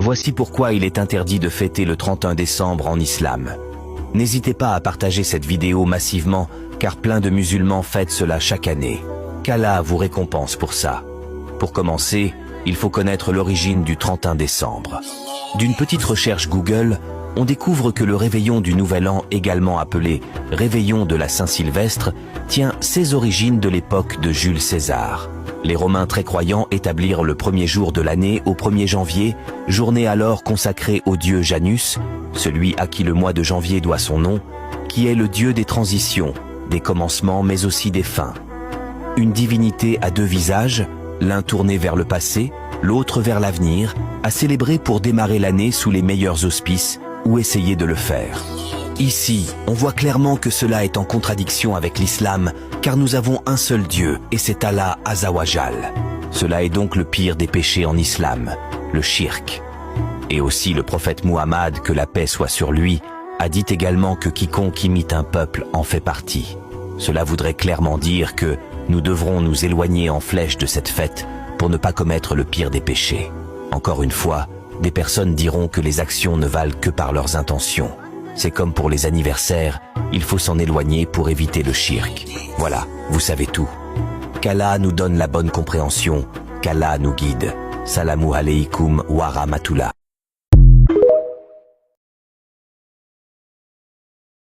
Voici pourquoi il est interdit de fêter le 31 décembre en islam. N'hésitez pas à partager cette vidéo massivement, car plein de musulmans fêtent cela chaque année. Qu'Allah vous récompense pour ça. Pour commencer, il faut connaître l'origine du 31 décembre. D'une petite recherche Google, on découvre que le réveillon du Nouvel An, également appelé réveillon de la Saint-Sylvestre, tient ses origines de l'époque de Jules César. Les Romains très croyants établirent le premier jour de l'année au 1er janvier, journée alors consacrée au dieu Janus, celui à qui le mois de janvier doit son nom, qui est le dieu des transitions, des commencements mais aussi des fins. Une divinité à deux visages, l'un tourné vers le passé, l'autre vers l'avenir, à célébrer pour démarrer l'année sous les meilleurs auspices, ou essayer de le faire. Ici, on voit clairement que cela est en contradiction avec l'islam, car nous avons un seul Dieu, et c'est Allah Azawajal. Cela est donc le pire des péchés en islam, le shirk. Et aussi le prophète Muhammad, que la paix soit sur lui, a dit également que quiconque imite un peuple en fait partie. Cela voudrait clairement dire que nous devrons nous éloigner en flèche de cette fête pour ne pas commettre le pire des péchés. Encore une fois, des personnes diront que les actions ne valent que par leurs intentions. C'est comme pour les anniversaires, il faut s'en éloigner pour éviter le shirk. Voilà, vous savez tout. Qu'Allah nous donne la bonne compréhension, qu'Allah nous guide. Salamu alaykum wa rahmatullah.